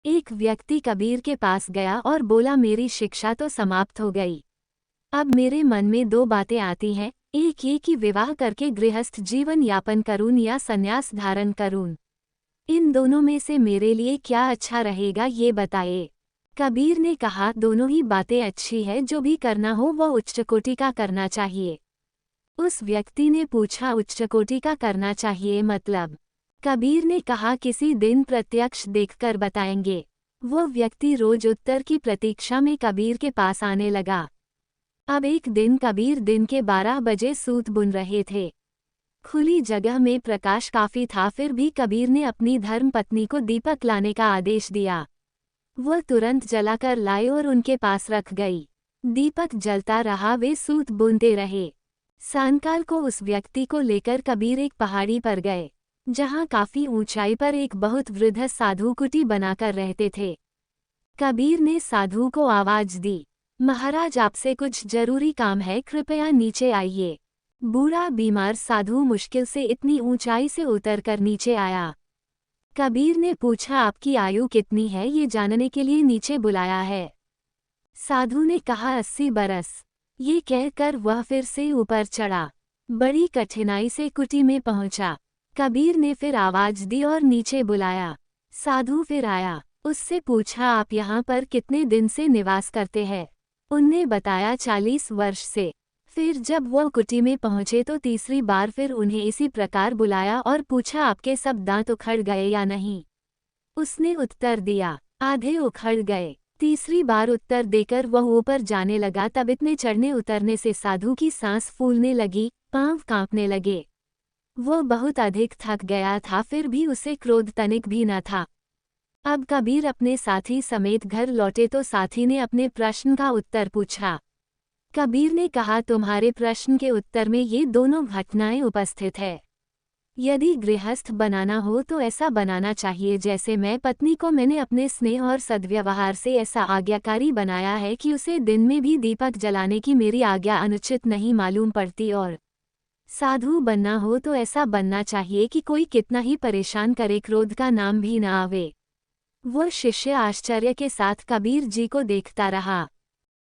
एक व्यक्ति कबीर के पास गया और बोला, मेरी शिक्षा तो समाप्त हो गई। अब मेरे मन में दो बातें आती हैं, एक ये कि विवाह करके गृहस्थ जीवन यापन करूं या संन्यास धारण करूं। इन दोनों में से मेरे लिए क्या अच्छा रहेगा, ये बताइए। कबीर ने कहा, दोनों ही बातें अच्छी है, जो भी करना हो वह उच्च कोटि का करना चाहिए। उस व्यक्ति ने पूछा, उच्च कोटि का करना चाहिए मतलब? कबीर ने कहा, किसी दिन प्रत्यक्ष देखकर बताएंगे। वो व्यक्ति रोज उत्तर की प्रतीक्षा में कबीर के पास आने लगा। अब एक दिन कबीर दिन के 12 बजे सूत बुन रहे थे। खुली जगह में प्रकाश काफी था, फिर भी कबीर ने अपनी धर्मपत्नी को दीपक लाने का आदेश दिया। वह तुरंत जलाकर लाई और उनके पास रख गई। दीपक जलता रहा, वे सूत बुनते रहे। सायंकाल को उस व्यक्ति को लेकर कबीर एक पहाड़ी पर गए, जहां काफी ऊंचाई पर एक बहुत वृद्ध साधु कुटी बनाकर रहते थे। कबीर ने साधु को आवाज दी, महाराज आपसे कुछ जरूरी काम है, कृपया नीचे आइए। बूढ़ा बीमार साधु मुश्किल से इतनी ऊंचाई से उतरकर नीचे आया। कबीर ने पूछा, आपकी आयु कितनी है, ये जानने के लिए नीचे बुलाया है। साधु ने कहा, 80 बरस। ये कहकर वह फिर से ऊपर चढ़ा। बड़ी कठिनाई से कुटी में पहुंचा। कबीर ने फिर आवाज दी और नीचे बुलाया। साधु फिर आया। उससे पूछा, आप यहाँ पर कितने दिन से निवास करते हैं? उनने बताया, 40 वर्ष से। फिर जब वह कुटी में पहुंचे तो तीसरी बार फिर उन्हें इसी प्रकार बुलाया और पूछा, आपके सब दांत उखड़ गए या नहीं? उसने उत्तर दिया, आधे उखड़ गए। तीसरी बार उत्तर देकर वह ऊपर जाने लगा। तब इतने चढ़ने उतरने से साधु की सांस फूलने लगी, पांव कांपने लगे। वह बहुत अधिक थक गया था, फिर भी उसे क्रोध तनिक भी न था। अब कबीर अपने साथी समेत घर लौटे तो साथी ने अपने प्रश्न का उत्तर पूछा। कबीर ने कहा, तुम्हारे प्रश्न के उत्तर में ये दोनों घटनाएं उपस्थित है। यदि गृहस्थ बनाना हो तो ऐसा बनाना चाहिए जैसे मैं पत्नी को मैंने अपने स्नेह और सद्व्यवहार से ऐसा आज्ञाकारी बनाया है कि उसे दिन में भी दीपक जलाने की मेरी आज्ञा अनुचित नहीं मालूम पड़ती। और साधु बनना हो तो ऐसा बनना चाहिए कि कोई कितना ही परेशान करे, क्रोध का नाम भी न आवे। वह शिष्य आश्चर्य के साथ कबीर जी को देखता रहा।